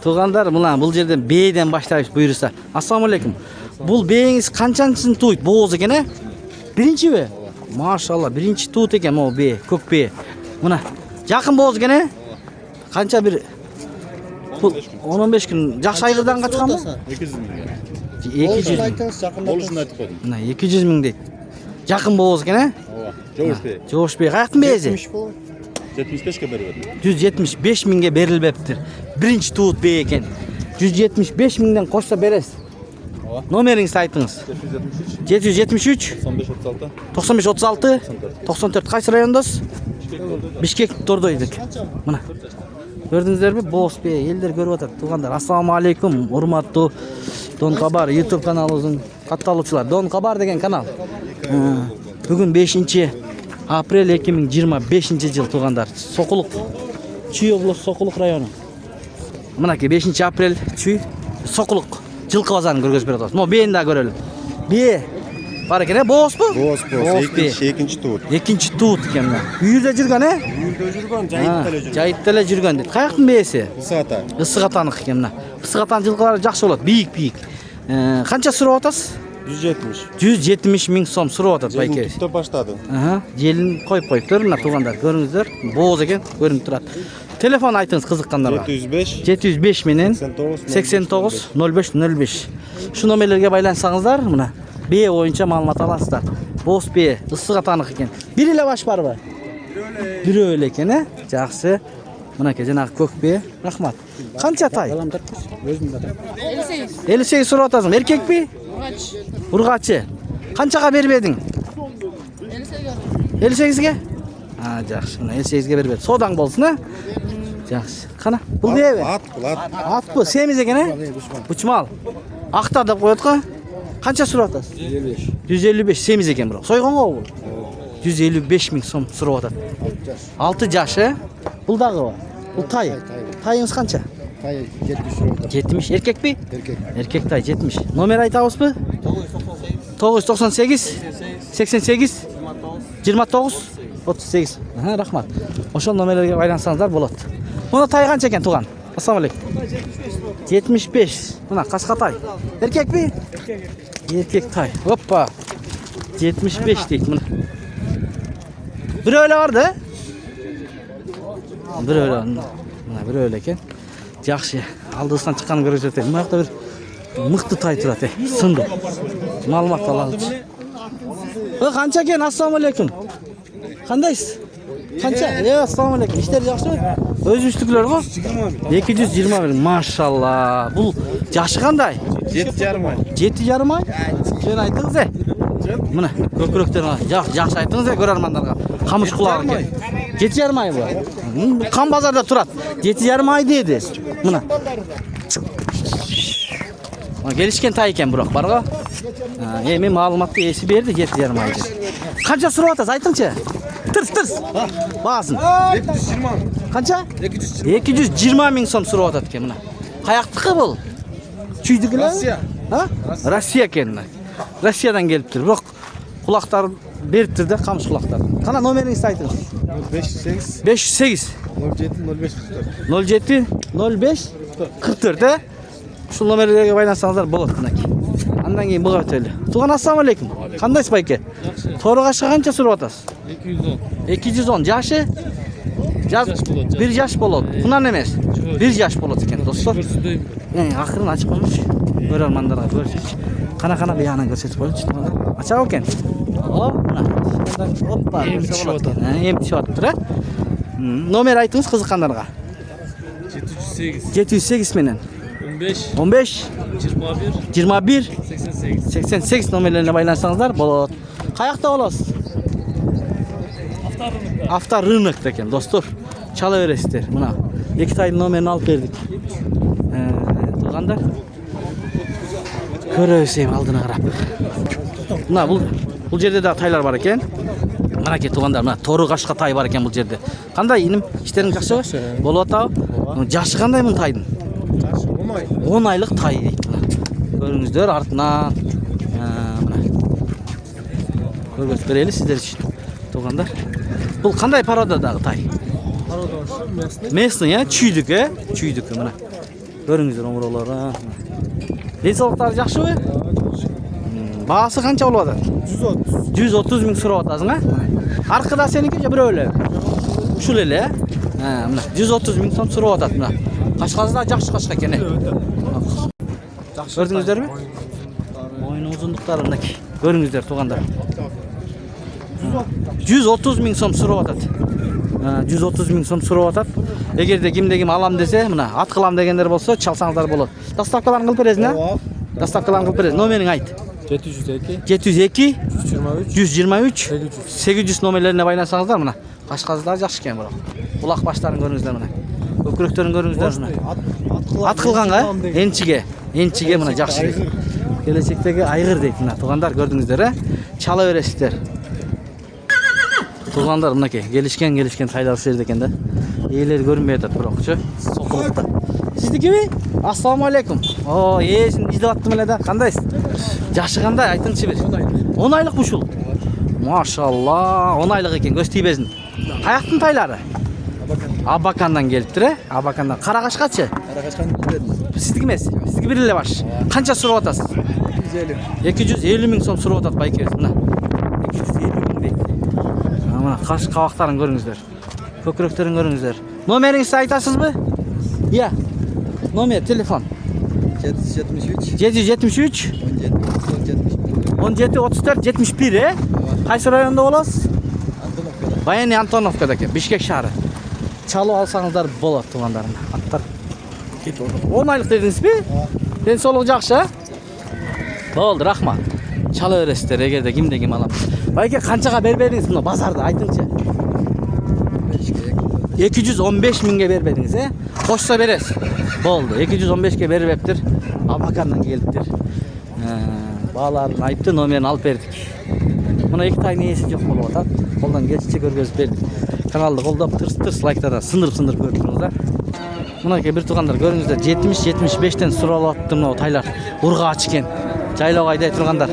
Туғандар, мына бұл жерден бейден баштайбыз бұйырса. Ассалаумалейкум. Бұл бейіңіз қаншаншысын туйт? Боғыз екен, ә? Бірінші бе? Машалла, бірінші туыт екен, ол бей, көк бей. Мына, жақын боғыз екен, ә? Қанша бір? 10-15 күн. Жақсы айғырдан қачқан ба? 200 мың. 200 мың. Болушын айтып қойдым. Мына, 200 мың дейді. Жақын боғыз екен, ә? Жоғыш бей. Жоғыш бей, қаяқтың бейізі? 75-ке беріп едім. 175 мыңға берілбептір. Бірінші туыт бей екен. 175 мыңдан қосса бересіз. Номеріңізді айтыңыз. 773 9536 94. Қайсы райондасыз? Бишкек Тордойдық. Мына. Көрдіңіздер бе? Боғыз бей, елдер көріп отыр. Туғандар, ассалаумалейкум. Урматтуу Дон Кабар YouTube каналыбыздын катталуучулар. Дон Кабар деген канал. Бүгін 5 апрель 2025 жыл туғандар. Сокулук. Чүй облысы Сокулук району. Мынаке 5 апрель Чүй Сокулук. Жылқы базарын көргөзүп берет. Мо бейин да көрөлү. Бие бар экен, боғыз бу? Боғыз. Екінші туыт. Екінші туыт екен мына. Үйірде жүргөн, ә? Үйірде жүргөн, жайыттеле жүргөн. Жайыттеле жүргөн дейді. Қаяқтың бейесі? Ысығата. Ысығатанық екен мына. Ысығатан жылқылары жақсы болады, биік. Қанша сұрап атасыз? 170 мың сом сұрап атады байке. Желін түптен баштады. Желін қойып тұр, мына туғандар. Көріңіздер, боғыз екен, көрініп тұрады. Телефон айтыңыз қызыққандарға. 705 менен 89 05 05. Шу номерлерге байлансаңыздар, мына бие ойынша маалымат аласыздар. Боз бие, Ысығатанық екен. Bir эле баш бар ба? Бирөө эле екен, ә? Жақсы. Мынаке жанагы көк бие. Рахмат. Қанша тай? 58 сұрап атасың. Еркек бе? Ургачы. Қаншаға бербедің? 58-ге? Жақсы. 58-ге бербеді. Содаң болсын, ә? Жақсы. Қана, бұл бие бе? Ат бұл. Семіз екен, ә? Бұчмал. Ақтар деп қойдық, қанша сұрап атасыз? 155. Семіз екен бірақ. Сойған ғой бұл? 155 мың сом сұрап атады. 6 жаш, ә? Бұл дағы ба? Бұл тай. Тайыңыз қанша? Тай 70. 70. Еркек бе? Еркек. Еркек тай 70. Номер айтабыз бі? 998 88 29 38. Рахмат. Ошол номерлерге байлансаңыздар болады. Мұны тай қанша екен туған? Ассалаумалейкум. 75. Мына қасқа тай. Еркек бе? Еркек тай. Оппа. 75 дейді мұны. Bir öyle vardı. Bir öyle. Mına bir öyle eкен. Жақсы. Алдысынан шыққанын көріп жатыр. Мына жақта бір мықты тай тұрады. Сынды. Маалымат алады. Қанша екен? Ассалаумалейкум. Қандайсыз? Қанша? Ассалаумалейкум. Иштер жақсы ма? Өзіміздікілер ғой? 220 машалла. Бұл жашы қандай? 7,5 ай. 7,5 ай? Сен айтыңыз, ә? Мына көкіректер жақсы айтыңыз, ә, көрермандарға. Қамыш құлағы екен. 7,5 ай бұл. Қан базарда тұрады. 7,5 ай деді. Мына. Келішкен тай екен бұрақ бар ғой. Мен маалыматты есі берді 7,5 ай деді. Қанша сұрап атасыз, айтыңшы? Тырс. Бағасын. 220. Қанша? 220 мың сом сұрап атады екен мына. Қаяқтықы бұл? Чүйдікі лә? Россия екен. Россиядан келіп тұр. Бірақ құлақтар беріп тұрды, қамыш құлақтар. Қана номеріңізді айтыңыз. 508 07 05 44, ә? Шул номерлерге байлансаңыздар болады мінеки. Андан кейін бұға өтелі. Туған ассалаумалейкум. Қандайсыз байке? Торығашы қанша сұрап атасыз? 210. Жашы? Bir жаш болады. Құнан емес. Bir жаш болады екен, достар. Ақырын ашып қойыңызшы. Көрермандарға көрсетші. Қана бияның көрсетіп қойыңызшы. Ачақ екен. Оппа. Емтіші отыр, ә? Номер айтыңыз қызыққандарға. 708 менен 15 21 88 номерлеріне байлансаңыздар болады. Қаяқта боласыз? Авторынок екен, достар. Чала бересіздер. Мына 2 тайдың номерін алып бердік. Туғандар. Көресем алдына қарап. Мына бұл жерде де тайлар бар екен. Мына ке туғандар, мына торы қашқа тай бар екен бұл жерде. Қандай инім? Іштерің жақсы ба? Болып атау. Жашы қандай мұн тайдың? 10 айлық тай дейді. Көріңіздер артынан. Көргөз берелі сіздер үшін. Туғандар. Бұл қандай пародадағы тай? Местный, чүйдік, Чүйдік, мына. Görüңүздөр омуролору. Ден соолуктары жакшыбы? Баасы канча болуп атат? 130. 130 миң сурап атасың, а? Аркада сеники же бирөө эле? Ушул эле, а? Мына 130 миң сом сурап атат мына. Кашказда жакшы кашка экен. Көрдүңүздөрбү? Мойын узундуктары мынакей. Көрүңүздөр туугандар. 130 миң сом сурап атат. 130 миң сом сурап атат. Эгерде кимде ким алам десе, мына ат кылам дегендер болсо, чалсаңыздар болот. Доставкаларын кылып бересиң, а? Доставкаларын кылып бересиң. Номерин айт. 702 702 123 123 800 номерлерине байлансаңыздар мына. Кашказдар жакшы экен бирок. Булак баштарын көрүңүздөр мына. Көкүрөктөрүн көрүңүздөр мына. Ат кылганга, энчиге мына жакшы. Келечектеги айгыр дейт мына. Туугандар көрдүңүздөр, э? Чала бересиздер. Туугандар мынакей, келишкен тайлар ушул жерде экен да. Ээлери көрүнбөй атат бирокчу. Сокулукта. Сиздикиби? Ассаламу алейкум. О, эсин издеп аттым эле да. Кандайсыз? Жакшы кандай? Айтыңызчы бир. 10 айлык ушул. Машалла, 10 айлык экен, көз тийбесин. Каяктын тайлары? Абакандан келиптир, э? Абакандан. Каракашкачы? Каракашканы бердим. Сиздики эмес. Сиздики бир эле баш. Канча сурап атасыз? 250 миң сом сурап атат байкебиз мына. 250 миң дейт. Мына каш кабактарын көрүңүздөр. Көкүрөктөрүн көрүңүздөр. Номериңизди айтасызбы? Иә. Номер, телефон. 773 773 17 34 71, э? Кайсы районда болосуз? Баяни Антоновкада экен, Бишкек шаары. Чалып алсаңыздар болот туугандар. Аттар. 10 айлык дедиңизби? Ден соолугу жакшы, а? Болду, рахмат. Чала бересиздер эгерде кимде ким алам. Байке канчага бербедиңиз мына базарда айтыңчы. 215 миңге бербедиңиз, э? Кошсо бересиз. Болду, 215ке бербептир. Абакандан келиптир. Бааларын айтты, номерин алып бердик. Мына эки тайын ээси жок болуп атат. Колдон келишинче көргөзүп бердик. Каналды колдоп, тырс лайктардан сындырып көрүп туруңуздар. Мынакей бир туугандар көрүңүздөр, 70-75тен суралып атты мына тайлар. Ургач экен. Жайлоого айдай тургандар.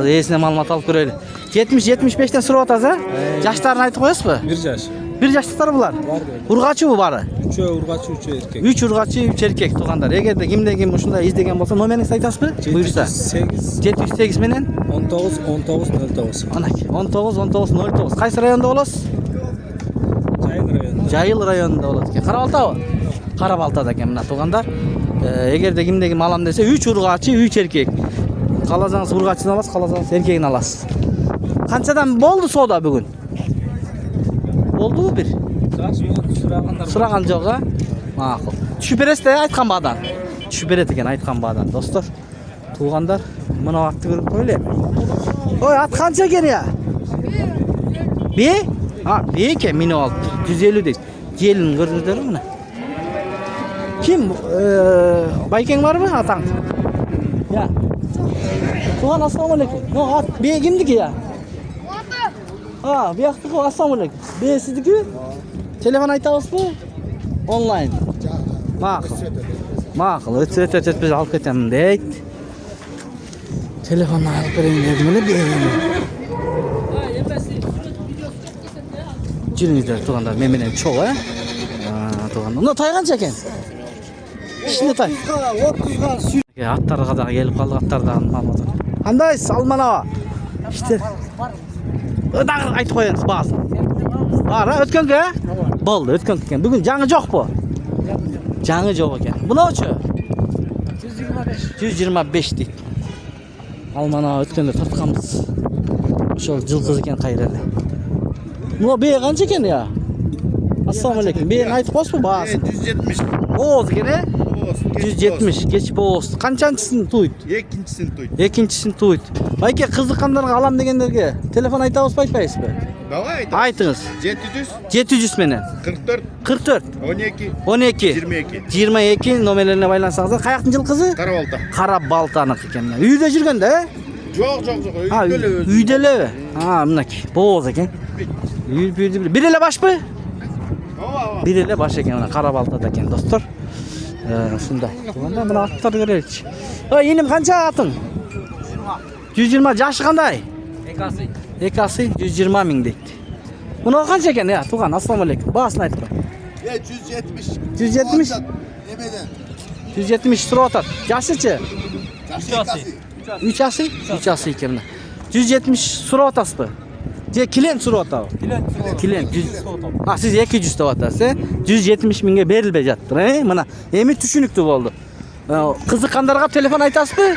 Ээсине маалымат алып көрөлү. 70-75тен сурап атасыз, а? Жаштарын айтып коесузбу? 1 жаш. Бир жаштыктар булар. Ургачыбы бары? 3 ургачы, 3 эркек. 3 ургачы, 3 эркек туугандар. Эгерде кимде ким ушундай издеген болсо, номериңизди айтасызбы? Буйрса. 708 менен 19 19 09. Анакей 19 19 09. Кайсы районда болосуз? Жайыл району. Жайыл районунда болот экен. Карабалтабы? Карабалтада экен мына туугандар. Эгерде кимде ким алам десе, 3 ургачы, 3 эркек. Каласаңыз ургачын аласыз, каласаңыз эркегин аласыз. Канчадан болду соода бүгүн? Болдубу бир? Сураган жок, а? Макул. Түшүп бересиз да айткан баадан. Түшүп берет экен айткан баадан, достор. Туугандар, мына атты көрүп коелу. Ой, ат канча экен я? Бе? Бе экен минип алып. 150 дейт. Желин көрдүңүздөрбү мына? Ким? Байкең барбы атаң? Я. Туган, ассаламу алейкум. Ну, ат бе кимдики я? Бияктыкы, ассаламу алейкум. Бе сиздики? Телефон айтабызбы? Онлайн. Макул, өтпөй алып кетем дейт. Телефонду алып берейин дедим эле бе. Жүрүңүздөр туугандар, мен менен чоо, туугандар. Мына тай канча экен? Кичине тай. 30га сүйүп. Аттарга да келип калдык, аттардан маалымат. Кандайсыз, Алманова? Иштер. Дагы айтып коесуз баасын. Бар, өткөнгө, а? Болду, өткөнгө экен. Бүгүн жаңы жокпу? Жаңы жок экен. Мыночу? 125 дейт. Алманова өткөндө тартканбыз. Ошол жылкыз экен кайра эле. Мына бээ канча экен я? Ассаламу алейкум. Бээ айтып коесузбу баасын? 170. Ооз экен, э? 170 кеч бооз. Канчанчысын туйт? Экинчисин туйт. Байке кызыккандарга алам дегендерге телефон айтабызбы, айтпайсызбы? Давай айтып. Айтыңыз. 700 менен 44 12 22 номерлерине байлансаңыздар. Каяктын жылкызы? Карабалтаныкы экен. Үйдө жүргөн да, э? Жок. Үйдө элеби? Мынакей. Бооз экен. Бир эле башпы? Бир эле баш экен, мына Карабалтада экен, достор. Ушундай. Мына аттарды көрөлүчү. Ой, иним канча атың? 120. Жашы кандай? Экасы 120 миң дейт. Мына канча экен я, тууган? Ассаламу алейкум. Баасын айтып тур. 170. 170. Немеден? 170 sura atar. Yaşıçı? 3 asy? 3 asy ekan mana. 170 sura atasizmi? Kilen sura atadi. Kilen. Ha, siz 200 deb atasiz. 170 mingga berilmay жатыр, mana. Endi tushunukli bo'ldi. Qiziqqanlarga telefon aytasizmi?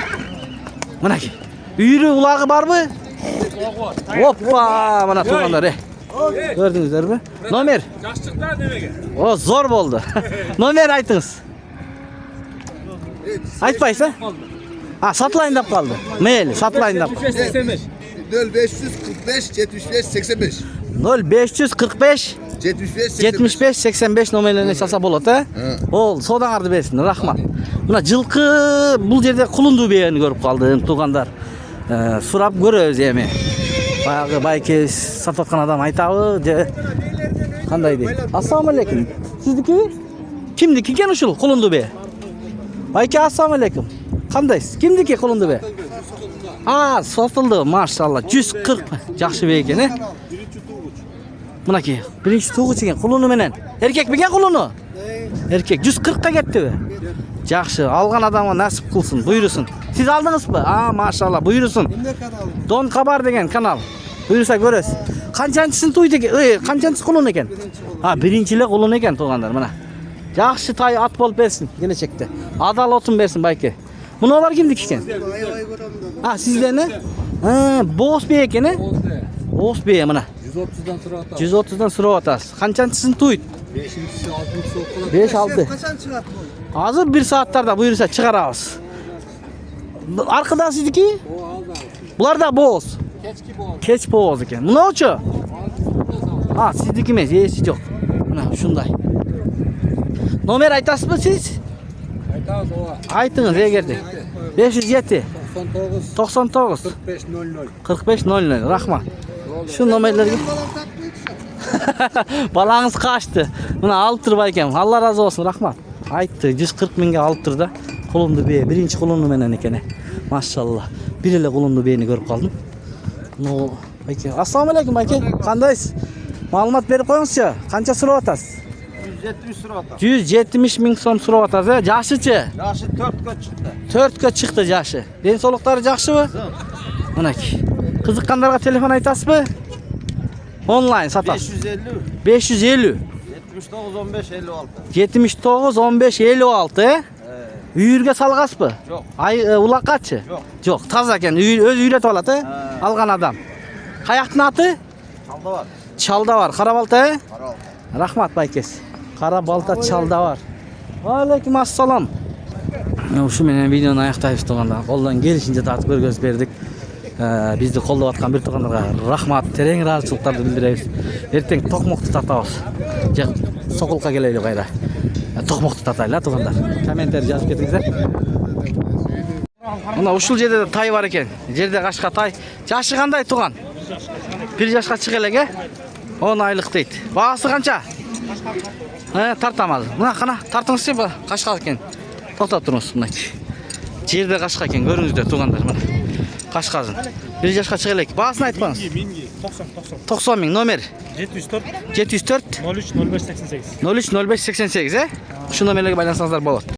Mana ki. Uyri ulag'i bormi? Hoppa, mana turganlar. Gördünüzler mi? Nomer. Yaşlıklar demege. O zor bo'ldi. Nomer aytыңыз. Aytpaysiz? Ha, satlayın deb qoldi. Mayli, satlayın deb. 85. 0545 75 85 0545 75 85 nomerlerini salsa bo'ladi. Ol, sodаңарды bersin. Rahmat. Buna жылқы бұл жерде құлынды бейені көріп қалдым, туғандар. Сұрап көрөбүз эми. Баягы байке сатып аткан адам айтабы же кандай дейт? Ассаламу алейкум. Сиздики? Кимдики экен ушул құлынды бе? Байке, ассаламу алейкум. Кандайсыз? Кимдики құлынды бе? А, сатылды, машалла. 140. Жакшы бе экен, э? Мынакей, биринчи тугуч экен құлыны менен. Эркек бекен құлыны? Эркек 140 кетти. Жакшы, алган адамга насип кылсын, буйрусын. Siz aldыңызбы? А, машалла, буйрусын. Дон Хабар деген канал. Буйруса көрөсүз. Канчанчысын туйду экен? Канчанчысы кулун экен? А, биринчи эле кулун экен туугандар, мына. Жакшы тай ат болуп берсин келечекте. Адал отун берсин байке. Муналар кимдики экен? А, сизден э? Боос бе экен э? Боос бе мына. 130'dan sıra atar. 130'dan сурап атасыз. Канчанчысын туйт? 5'incisi 6'ncisi okula. 5-6. Азыр 1 сааттарда буйруса чыгарабыз. Аркада сиздики? O aldı. Булар да боос. Keçki bu oldu. Keç boğaz eкен. Мынау-чу? Ha, sizdiki емес, esi жоқ. Мына ушундай. Номер айтасызбы сиз? Aytağız o. Айтыңыз эгерде. 507 99 99 45 00. 4500. Рахмат. Şu номерлерге. Балаңыз качты. Мына алып турбай экен. Алла разы болсун, рахмат. Айтты, 140 миңге алып тур да. Кулунду бээ, биринчи кулуну менен экен. Машалла. Бир эле кулунду бээни көрүп калдым. Ну, байке. Ассаламу алейкум, байке. Кандайсыз? Маалымат берип коюңузчу. Канча сурап атасыз? 170 сурап атат. 170 миң сом сурап атасыз. Жашычы? Yaşı 4'e çıktı. 4-кө чыкты жашы. Ден соолуктары жакшыбы? Мынакей. Кызыккандарга телефон айтасызбы? Онлайн сатасыз. 550 550 79 15 56. 79 15 56, э? Үйүргө салгасызбы? Жок. Ай, улакачы? Жок. Жок, таза экен. Өзү үйрөтүп алат, э? Алган адам. Каяктын аты? Çalda var. Чалда бар. Кара балта, э? Aral. Рахмат байкес. Кара балта чалда бар. Алейкум ассалам. Ушу менен видеону аяктайбыз туугандар. Колдон келишинче тартып көргөзүп бердик. Бизди колдоп аткан бир туугандарга рахмат, терең ыраазычылыктарды билдиребиз. Эртең токмокту татабыз. Же сокулка келели кайра. Токмокту татайлы туугандар. Комментарий жазып кетиңиздер. Мына ушул жерде тай бар экен. Жерде кашка тай. Жашы кандай тууган? 1 жашка чыга элек, 10 айлык дейт. Баасы канча? Тартамады. Мына кана тартыңызчы ба? Кашка экен. Токтоп туруңуз мына. Жерде кашка экен, көрүңүздөр туугандар мына. Кашказын. 1 жашка чыга элек. Баасын айтпаңыз. 90 миң номер. 704 03 05 88. 03 05 88, Шу номерлерге байлансаңыздар болот.